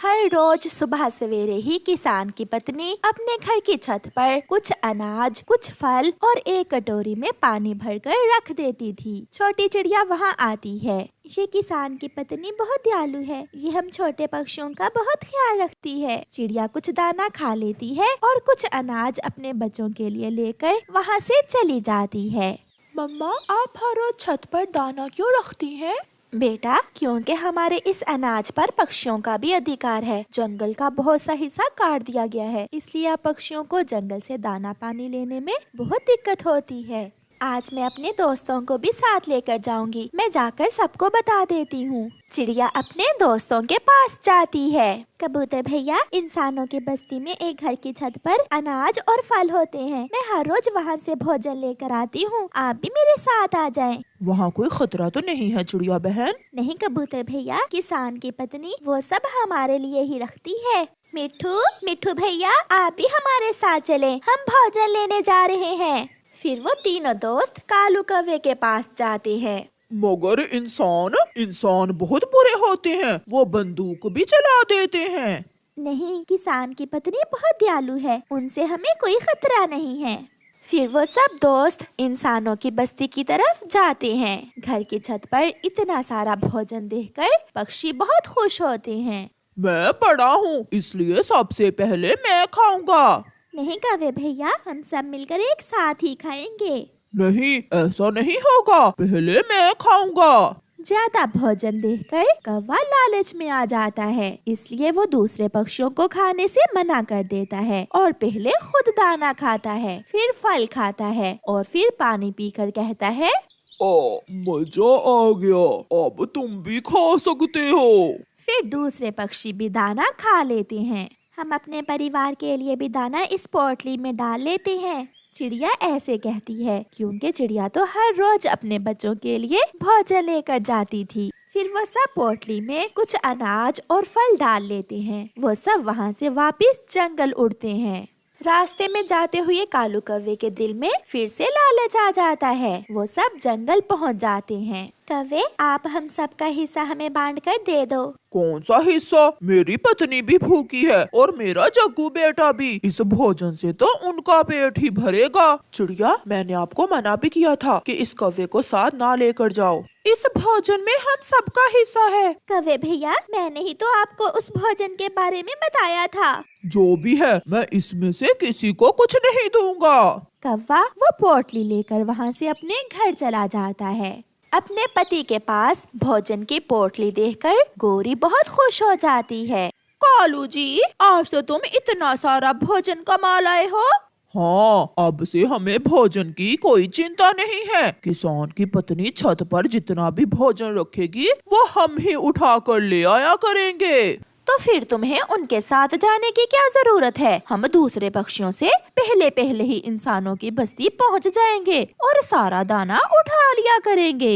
हर रोज सुबह सवेरे ही किसान की पत्नी अपने घर की छत पर कुछ अनाज, कुछ फल और एक कटोरी में पानी भरकर रख देती थी। छोटी चिड़िया वहाँ आती है। ये किसान की पत्नी बहुत दयालु है। ये हम छोटे पक्षियों का बहुत ख्याल रखती है। चिड़िया कुछ दाना खा लेती है और कुछ अनाज अपने बच्चों के लिए लेकर वहाँ से चली जाती है। मम्मा, आप हर रोज छत पर दाना क्यों रखती हैं? बेटा, क्योंकि हमारे इस अनाज पर पक्षियों का भी अधिकार है। जंगल का बहुत सा हिस्सा काट दिया गया है, इसलिए अब पक्षियों को जंगल से दाना पानी लेने में बहुत दिक्कत होती है। आज मैं अपने दोस्तों को भी साथ लेकर जाऊंगी। मैं जाकर सबको बता देती हूँ। चिड़िया अपने दोस्तों के पास जाती है। कबूतर भैया, इंसानों की बस्ती में एक घर की छत पर अनाज और फल होते हैं। मैं हर रोज वहाँ से भोजन लेकर आती हूँ। आप भी मेरे साथ आ जाएं। वहाँ कोई खतरा तो नहीं है चिड़िया बहन? नहीं कबूतर भैया, किसान की पत्नी वो सब हमारे लिए ही रखती है। मिठू, मिठू भैया, आप भी हमारे साथ चलें। हम भोजन लेने जा रहे हैं। फिर वो तीनों दोस्त कालू कौवे के पास जाते हैं। मगर इंसान बहुत बुरे होते हैं। वो बंदूक भी चला देते हैं। नहीं, किसान की पत्नी बहुत दयालु है। उनसे हमें कोई खतरा नहीं है। फिर वो सब दोस्त इंसानों की बस्ती की तरफ जाते हैं। घर की छत पर इतना सारा भोजन देखकर पक्षी बहुत खुश होते हैं। मैं बड़ा हूँ, इसलिए सबसे पहले मैं खाऊंगा। नहीं कौवे भैया, हम सब मिलकर एक साथ ही खाएंगे। नहीं, ऐसा नहीं होगा। पहले मैं खाऊंगा। ज्यादा भोजन देखकर कौवा लालच में आ जाता है, इसलिए वो दूसरे पक्षियों को खाने से मना कर देता है और पहले खुद दाना खाता है, फिर फल खाता है और फिर पानी पीकर कहता है, ओ, मजा आ गया, अब तुम भी खा सकते हो। फिर दूसरे पक्षी भी दाना खा लेते हैं। हम अपने परिवार के लिए भी दाना इस पोटली में डाल लेते हैं। चिड़िया ऐसे कहती है क्योंकि चिड़िया तो हर रोज अपने बच्चों के लिए भोजन लेकर जाती थी। फिर वो सब पोटली में कुछ अनाज और फल डाल लेते हैं। वो सब वहाँ से वापस जंगल उड़ते हैं। रास्ते में जाते हुए कालू कौवे के दिल में फिर से लालच आ जाता है। वो सब जंगल पहुँच जाते हैं। कौवे, आप हम सब का हिस्सा हमें बांट कर दे दो। कौन सा हिस्सा? मेरी पत्नी भी भूखी है और मेरा जग्गू बेटा भी। इस भोजन से तो उनका पेट ही भरेगा। चिड़िया, मैंने आपको मना भी किया था कि इस कौवे को साथ ना लेकर जाओ। इस भोजन में हम सबका हिस्सा है। कौवे भैया, मैंने ही तो आपको उस भोजन के बारे में बताया था। जो भी है, मैं इसमें से किसी को कुछ नहीं दूंगा। कौवा वो पोटली लेकर वहाँ से अपने घर चला जाता है। अपने पति के पास भोजन की पोटली देखकर गोरी बहुत खुश हो जाती है। कालू जी, आज तो तुम इतना सारा भोजन कमा लाए हो। हाँ, अब से हमें भोजन की कोई चिंता नहीं है। किसान की पत्नी छत पर जितना भी भोजन रखेगी वो हम ही उठा कर ले आया करेंगे। तो फिर तुम्हें उनके साथ जाने की क्या जरूरत है? हम दूसरे पक्षियों से पहले ही इंसानों की बस्ती पहुंच जाएंगे और सारा दाना उठा लिया करेंगे।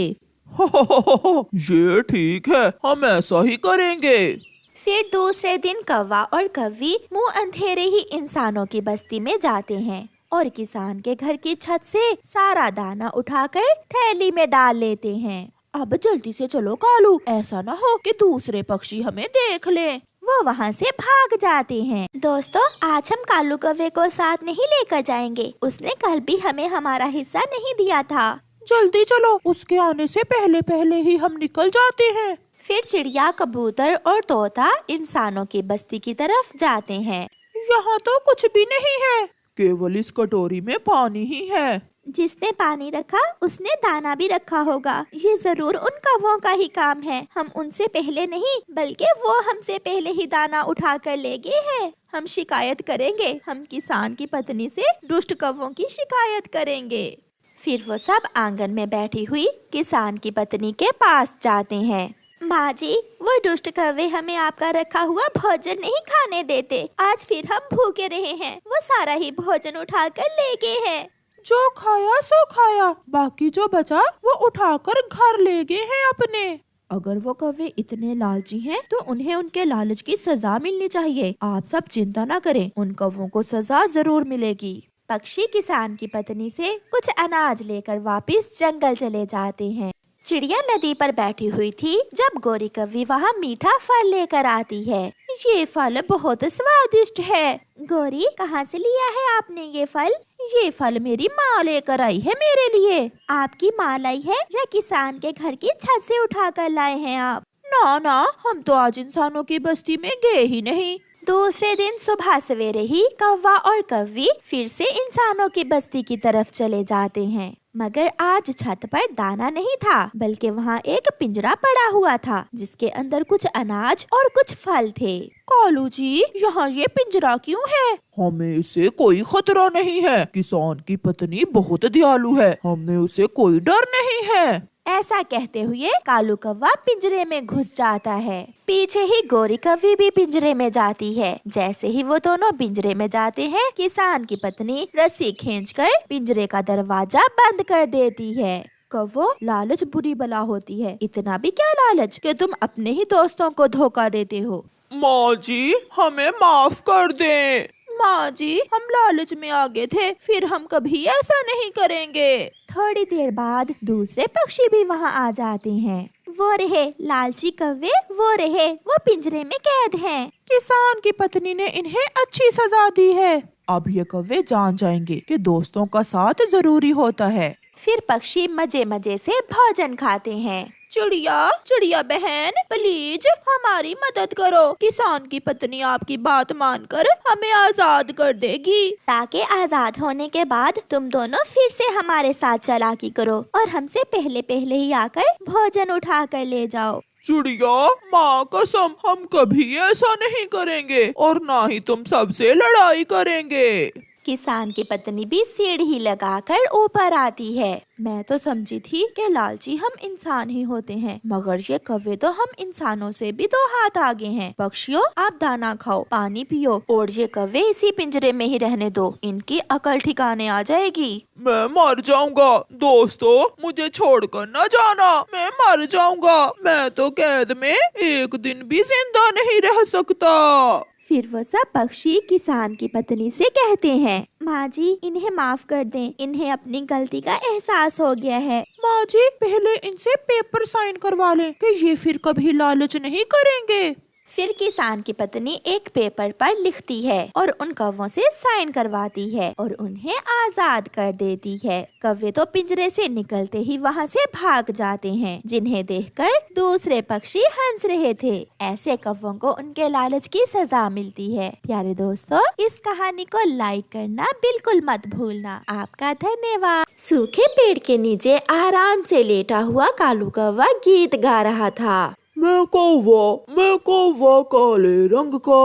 ये ठीक है, हम ऐसा ही करेंगे। फिर दूसरे दिन कौवा और कौवी मुंह अंधेरे ही इंसानों की बस्ती में जाते हैं और किसान के घर की छत से सारा दाना उठाकर थैली में डाल लेते हैं। अब जल्दी से चलो कालू, ऐसा ना हो कि दूसरे पक्षी हमें देख लें। वो वहाँ से भाग जाते हैं। दोस्तों, आज हम कालू कौवे को साथ नहीं लेकर जाएंगे। उसने कल भी हमें हमारा हिस्सा नहीं दिया था। जल्दी चलो, उसके आने से पहले ही हम निकल जाते हैं। फिर चिड़िया, कबूतर और तोता इंसानों की बस्ती की तरफ जाते हैं। यहाँ तो कुछ भी नहीं है, केवल इस कटोरी में पानी ही है। जिसने पानी रखा उसने दाना भी रखा होगा। ये जरूर उन कौवों का ही काम है। हम उनसे पहले नहीं, बल्कि वो हमसे पहले ही दाना उठा कर ले गए हैं। हम शिकायत करेंगे। हम किसान की पत्नी से दुष्ट कौवों की शिकायत करेंगे। फिर वो सब आंगन में बैठी हुई किसान की पत्नी के पास जाते हैं। माँ जी, वो दुष्ट कौवे हमें आपका रखा हुआ भोजन नहीं खाने देते। आज फिर हम भूखे रहे हैं। वो सारा ही भोजन उठा कर ले गए हैं। जो खाया सो खाया, बाकी जो बचा वो उठाकर घर ले गए हैं अपने। अगर वो कौवे इतने लालची हैं, तो उन्हें उनके लालच की सजा मिलनी चाहिए। आप सब चिंता न करें, उन कौवों को सजा जरूर मिलेगी। पक्षी किसान की पत्नी से कुछ अनाज लेकर वापस जंगल चले जाते हैं। चिड़िया नदी पर बैठी हुई थी जब गोरी कव्वी वहाँ मीठा फल लेकर आती है। ये फल बहुत स्वादिष्ट है। गोरी, कहाँ से लिया है आपने ये फल? ये फल मेरी माँ लेकर आई है मेरे लिए। आपकी माँ लाई है या किसान के घर की छत से उठा कर लाए हैं आप? ना ना, हम तो आज इंसानों की बस्ती में गए ही नहीं। दूसरे दिन सुबह सवेरे ही कौवा और कव्वी फिर से इंसानों की बस्ती की तरफ चले जाते हैं, मगर आज छत पर दाना नहीं था, बल्कि वहाँ एक पिंजरा पड़ा हुआ था जिसके अंदर कुछ अनाज और कुछ फल थे। कालू जी, यहाँ ये पिंजरा क्यों है? हमें इससे कोई खतरा नहीं है। किसान की पत्नी बहुत दयालु है, हमें उसे कोई डर नहीं है। ऐसा कहते हुए कालू कौवा पिंजरे में घुस जाता है। पीछे ही गोरी कव्वी भी पिंजरे में जाती है। जैसे ही वो दोनों पिंजरे में जाते हैं, किसान की पत्नी रस्सी खींचकर पिंजरे का दरवाजा बंद कर देती है। कौवो, लालच बुरी बला होती है। इतना भी क्या लालच कि तुम अपने ही दोस्तों को धोखा देते हो। माँ जी, हमें माफ कर दें। माँ जी, हम लालच में आ गए थे, फिर हम कभी ऐसा नहीं करेंगे। थोड़ी देर बाद दूसरे पक्षी भी वहाँ आ जाते हैं। वो रहे लालची कौवे, वो रहे वो पिंजरे में कैद हैं। किसान की पत्नी ने इन्हें अच्छी सजा दी है। अब ये कौवे जान जाएंगे कि दोस्तों का साथ जरूरी होता है। फिर पक्षी मजे मजे से भोजन खाते हैं। चिड़िया बहन, प्लीज हमारी मदद करो। किसान की पत्नी आपकी बात मानकर हमें आजाद कर देगी। ताकि आजाद होने के बाद तुम दोनों फिर से हमारे साथ चालाकी करो और हमसे पहले पहले ही आकर भोजन उठा कर ले जाओ। चिड़िया, माँ कसम, हम कभी ऐसा नहीं करेंगे और ना ही तुम सबसे लड़ाई करेंगे। किसान की पत्नी भी सीढ़ी लगाकर ऊपर आती है। मैं तो समझी थी कि लालची हम इंसान ही होते हैं, मगर ये कौवे तो हम इंसानों से भी 2 हाथ आगे हैं। पक्षियों, आप दाना खाओ, पानी पियो और ये कौवे इसी पिंजरे में ही रहने दो। इनकी अकल ठिकाने आ जाएगी। मैं मर जाऊंगा। दोस्तों, मुझे छोड़कर न जाना, मैं मर जाऊंगा। मैं तो कैद में एक दिन भी जिंदा नहीं रह सकता। फिर वो सब पक्षी किसान की पत्नी से कहते हैं, माँ जी, इन्हें माफ कर दें, इन्हें अपनी गलती का एहसास हो गया है। माँ जी, पहले इनसे पेपर साइन करवा लें कि ये फिर कभी लालच नहीं करेंगे। फिर किसान की पत्नी एक पेपर पर लिखती है और उन कौवों से साइन करवाती है और उन्हें आजाद कर देती है। कौवे तो पिंजरे से निकलते ही वहाँ से भाग जाते हैं, जिन्हें देखकर दूसरे पक्षी हंस रहे थे। ऐसे कौवों को उनके लालच की सजा मिलती है। प्यारे दोस्तों, इस कहानी को लाइक करना बिल्कुल मत भूलना। आपका धन्यवाद। सूखे पेड़ के नीचे आराम से लेटा हुआ कालू कौवा गीत गा रहा था। मैं कौवा काले रंग का,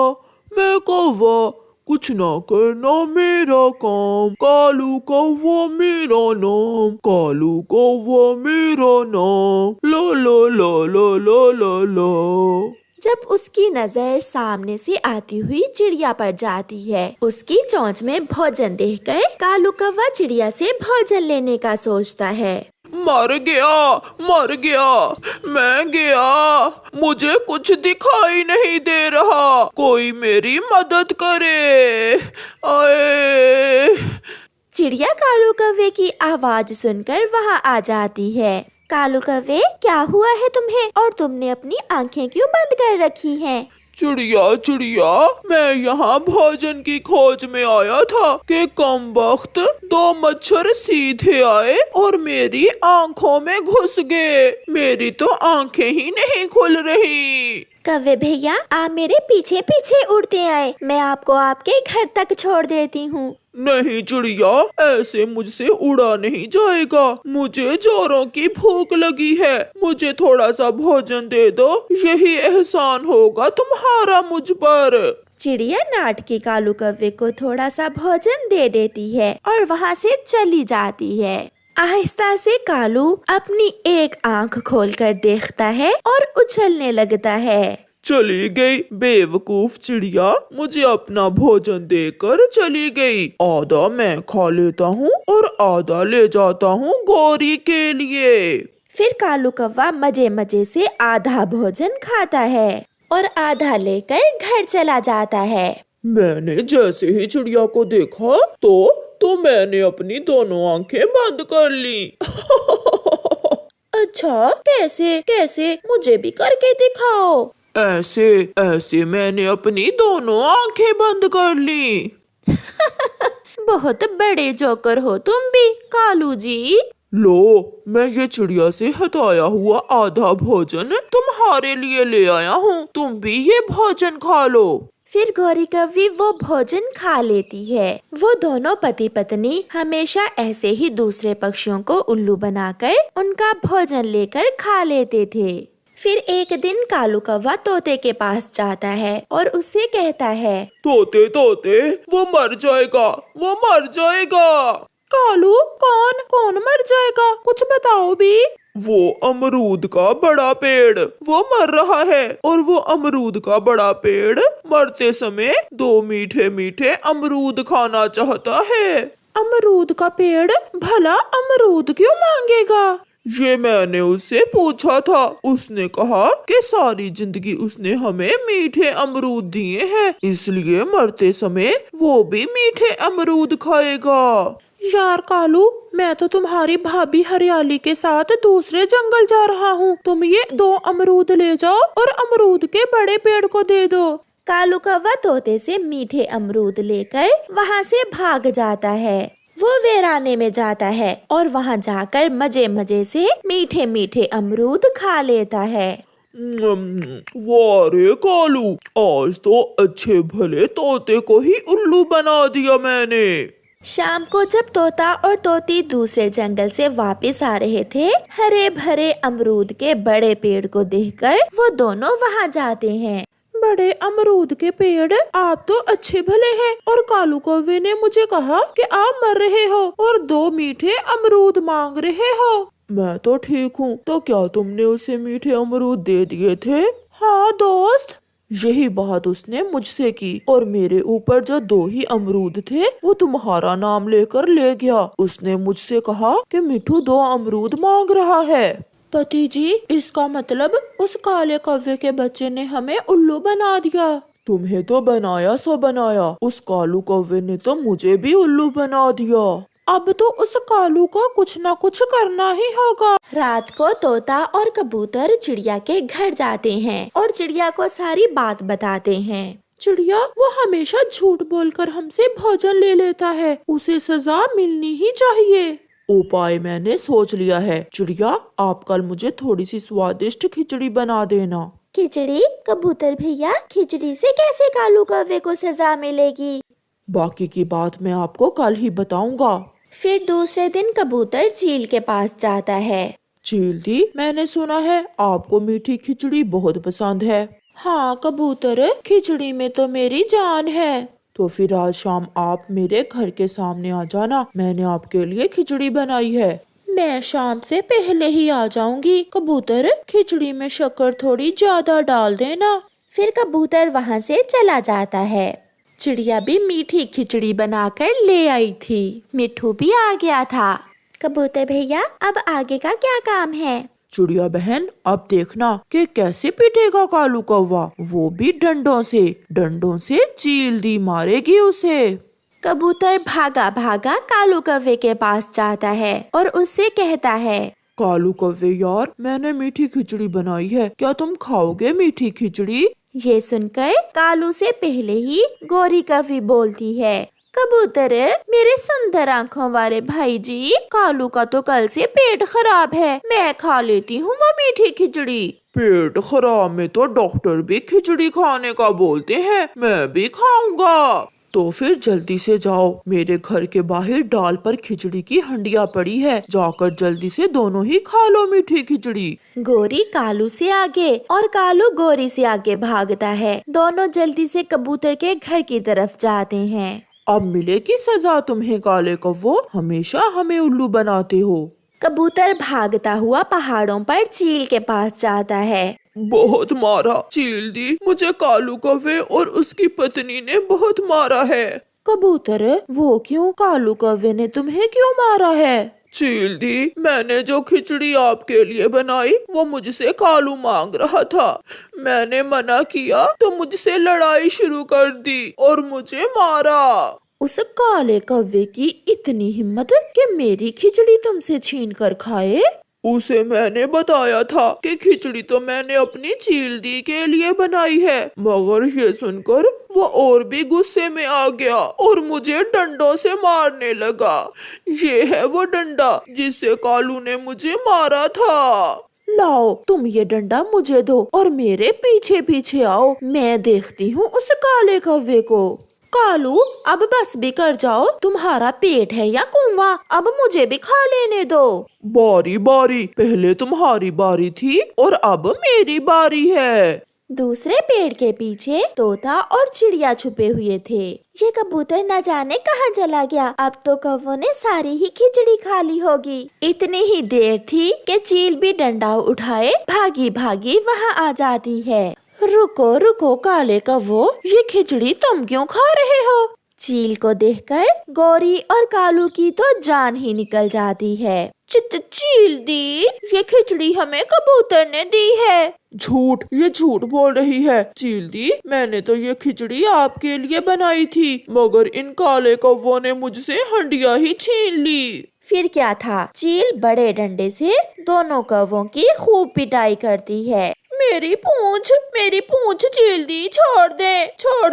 मैं कौवा कुछ ना करना मेरा काम। कालू कौवा मेरा नाम, कालू कौवा मेरा नाम, लो लो लो लो लो लो लो। जब उसकी नजर सामने से आती हुई चिड़िया पर जाती है, उसकी चोंच में भोजन देखकर कालू कौवा चिड़िया से भोजन लेने का सोचता है। मर गया, मैं गया, मुझे कुछ दिखाई नहीं दे रहा, कोई मेरी मदद करे, आए। चिड़िया कालू कौवे की आवाज सुनकर वहाँ आ जाती है। कालू कौवे, क्या हुआ है तुम्हें और तुमने अपनी आंखें क्यों बंद कर रखी हैं? चिड़िया, मैं यहाँ भोजन की खोज में आया था कि कम वक्त 2 मच्छर सीधे आए और मेरी आंखों में घुस गए। मेरी तो आंखें ही नहीं खुल रही। कौवे भैया, आप मेरे पीछे पीछे उड़ते आए, मैं आपको आपके घर तक छोड़ देती हूँ। नहीं चिड़िया, ऐसे मुझसे उड़ा नहीं जाएगा। मुझे जोरों की भूख लगी है, मुझे थोड़ा सा भोजन दे दो, यही एहसान होगा तुम्हारा मुझ पर। चिड़िया नाटकी कालू कौवे को थोड़ा सा भोजन दे देती है और वहाँ से चली जाती है। आहिस्ता से कालू अपनी एक आंख खोलकर देखता है और उछलने लगता है। चली गई बेवकूफ चिड़िया, मुझे अपना भोजन देकर चली गई। आधा मैं खा लेता हूँ और आधा ले जाता हूँ गोरी के लिए। फिर कालू कौवा मजे मजे से आधा भोजन खाता है और आधा लेकर घर चला जाता है। मैंने जैसे ही चिड़िया को देखा तो मैंने अपनी दोनों आंखें बंद कर ली। अच्छा, कैसे कैसे, मुझे भी करके दिखाओ। ऐसे ऐसे मैंने अपनी दोनों आंखें बंद कर ली। बहुत बड़े जोकर हो तुम भी, कालू जी। लो, मैं ये चिड़िया से हटाया हुआ आधा भोजन तुम्हारे लिए ले आया हूँ, तुम भी ये भोजन खा लो। फिर गौरी कव्वी वो भोजन खा लेती है। वो दोनों पति पत्नी हमेशा ऐसे ही दूसरे पक्षियों को उल्लू बनाकर उनका भोजन लेकर खा लेते थे। फिर एक दिन कालू कौवा तोते के पास जाता है और उससे कहता है, तोते तोते, वो मर जाएगा, वो मर जाएगा। कालू, कौन कौन मर जाएगा, कुछ बताओ भी। वो अमरूद का बड़ा पेड़, वो मर रहा है, और वो अमरूद का बड़ा पेड़ मरते समय 2 मीठे मीठे अमरूद खाना चाहता है। अमरूद का पेड़ भला अमरूद क्यों मांगेगा? ये मैंने उससे पूछा था, उसने कहा कि सारी जिंदगी उसने हमें मीठे अमरूद दिए हैं, इसलिए मरते समय वो भी मीठे अमरूद खाएगा। यार कालू, मैं तो तुम्हारी भाभी हरियाली के साथ दूसरे जंगल जा रहा हूँ, तुम ये 2 अमरूद ले जाओ और अमरूद के बड़े पेड़ को दे दो। कालू कौवा तोते से मीठे अमरूद लेकर वहाँ से भाग जाता है। वो वीराने में जाता है और वहाँ जाकर मजे मजे से मीठे मीठे अमरूद खा लेता है। वाह रे कालू, आज तो अच्छे भले तोते को ही उल्लू बना दिया मैंने। शाम को जब तोता और तोती दूसरे जंगल से वापस आ रहे थे, हरे भरे अमरूद के बड़े पेड़ को देखकर वो दोनों वहाँ जाते हैं। बड़े अमरूद के पेड़, आप तो अच्छे भले हैं, और कालू कौवे ने मुझे कहा कि आप मर रहे हो और 2 मीठे अमरूद मांग रहे हो। मैं तो ठीक हूँ, तो क्या तुमने उसे मीठे अमरूद दे दिए थे? हाँ दोस्त। यही बात उसने मुझसे की, और मेरे ऊपर जो 2 ही अमरूद थे वो तुम्हारा नाम लेकर ले गया। उसने मुझसे कहा कि मिठू 2 अमरूद मांग रहा है। पति जी, इसका मतलब उस काले कौवे के बच्चे ने हमें उल्लू बना दिया। तुम्हें तो बनाया सो बनाया, उस कालू कौवे ने तो मुझे भी उल्लू बना दिया। अब तो उस कालू को कुछ न कुछ करना ही होगा। रात को तोता और कबूतर चिड़िया के घर जाते हैं और चिड़िया को सारी बात बताते हैं। चिड़िया, वो हमेशा झूठ बोलकर हमसे भोजन ले लेता है, उसे सजा मिलनी ही चाहिए। उपाय मैंने सोच लिया है। चिड़िया, आप कल मुझे थोड़ी सी स्वादिष्ट खिचड़ी बना देना। खिचड़ी? कबूतर भैया, खिचड़ी से कैसे कालू कौवे को सजा मिलेगी? बाकी की बात मैं आपको कल ही बताऊंगा। फिर दूसरे दिन कबूतर चील के पास जाता है। चील दी, मैंने सुना है आपको मीठी खिचड़ी बहुत पसंद है। हाँ कबूतर, खिचड़ी में तो मेरी जान है। तो फिर आज शाम आप मेरे घर के सामने आ जाना, मैंने आपके लिए खिचड़ी बनाई है। मैं शाम से पहले ही आ जाऊंगी। कबूतर, खिचड़ी में शक्कर थोड़ी ज्यादा डाल देना। फिर कबूतर वहाँ से चला जाता है। चिड़िया भी मीठी खिचड़ी बनाकर ले आई थी। मिठू भी आ गया था। कबूतर भैया, अब आगे का क्या काम है? चिड़िया बहन, अब देखना कि कैसे पिटेगा कालू कौवा, वो भी डंडों से चील दी मारेगी उसे। कबूतर भागा भागा कालू कौवे के पास जाता है और उससे कहता है, कालू कौवे यार, मैंने मीठी खिचड़ी बनाई है, क्या तुम खाओगे मीठी खिचड़ी? ये सुनकर कालू से पहले ही गौरी कौवी बोलती है, कबूतर, मेरे सुंदर आँखों वाले भाई जी, कालू का तो कल से पेट खराब है, मैं खा लेती हूँ वो मीठी खिचड़ी। पेट खराब में तो डॉक्टर भी खिचड़ी खाने का बोलते हैं, मैं भी खाऊंगा। तो फिर जल्दी से जाओ, मेरे घर के बाहर डाल पर खिचड़ी की हंडिया पड़ी है, जाकर जल्दी से दोनों ही खा लो मीठी खिचड़ी। गोरी कालू से आगे और कालू गोरी से आगे भागता है। दोनों जल्दी से कबूतर के घर की तरफ जाते हैं। अब मिलेगी सजा तुम्हें काले कौवो, हमेशा हमें उल्लू बनाते हो। कबूतर भागता हुआ पहाड़ों पर चील के पास जाता है। बहुत मारा चील दी, मुझे कालू कौवे और उसकी पत्नी ने बहुत मारा है। कबूतर, वो क्यों? कालू कौवे ने तुम्हें क्यों मारा है? चील दी, मैंने जो खिचड़ी आपके लिए बनाई वो मुझसे कालू मांग रहा था, मैंने मना किया तो मुझसे लड़ाई शुरू कर दी और मुझे मारा। उस काले कौवे की इतनी हिम्मत कि मेरी खिचड़ी तुमसे छीन कर खाए? उसे मैंने बताया था कि खिचड़ी तो मैंने अपनी चील दी के लिए बनाई है, मगर ये सुनकर वो और भी गुस्से में आ गया और मुझे डंडों से मारने लगा। ये है वो डंडा जिससे कालू ने मुझे मारा था। लाओ, तुम ये डंडा मुझे दो और मेरे पीछे पीछे आओ, मैं देखती हूँ उस काले कौवे को। कालू, अब बस भी कर जाओ, तुम्हारा पेट है या कुआं, अब मुझे भी खा लेने दो। बारी बारी, पहले तुम्हारी बारी थी और अब मेरी बारी है। दूसरे पेड़ के पीछे तोता और चिड़िया छुपे हुए थे। ये कबूतर न जाने कहाँ चला गया, अब तो कौवों ने सारी ही खिचड़ी खा ली होगी। इतनी ही देर थी कि चील भी डंडा उठाए भागी भागी वहाँ आ जाती है। रुको रुको काले कौवो, ये खिचड़ी तुम क्यों खा रहे हो? चील को देखकर गौरी और कालू की तो जान ही निकल जाती है। चील दी, ये खिचड़ी हमें कबूतर ने दी है। झूठ, ये झूठ बोल रही है। चील दी, मैंने तो ये खिचड़ी आपके लिए बनाई थी, मगर इन काले कौवों ने मुझसे हंडिया ही छीन ली। फिर क्या था, चील बड़े डंडे से दोनों कौवों की खूब पिटाई करती है। मेरी पूंछ चील दी, छोड़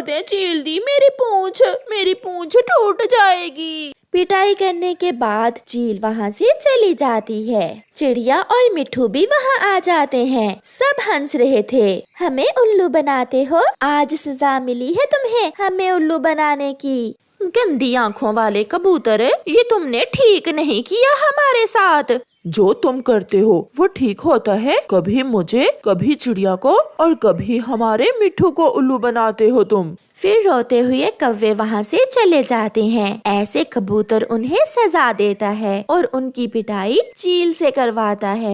दे चील दी, मेरी पूंछ टूट जाएगी। पिटाई करने के बाद चील वहाँ से चली जाती है। चिड़िया और मिट्ठू भी वहाँ आ जाते हैं। सब हंस रहे थे। हमें उल्लू बनाते हो, आज सजा मिली है तुम्हें हमें उल्लू बनाने की। गंदी आँखों वाले कबूतर, ये तुमने ठीक नहीं किया हमारे साथ। जो तुम करते हो वो ठीक होता है, कभी मुझे, कभी चिड़िया को और कभी हमारे मिट्ठू को उल्लू बनाते हो तुम। फिर रोते हुए कौवे वहाँ से चले जाते हैं। ऐसे कबूतर उन्हें सजा देता है और उनकी पिटाई चील से करवाता है।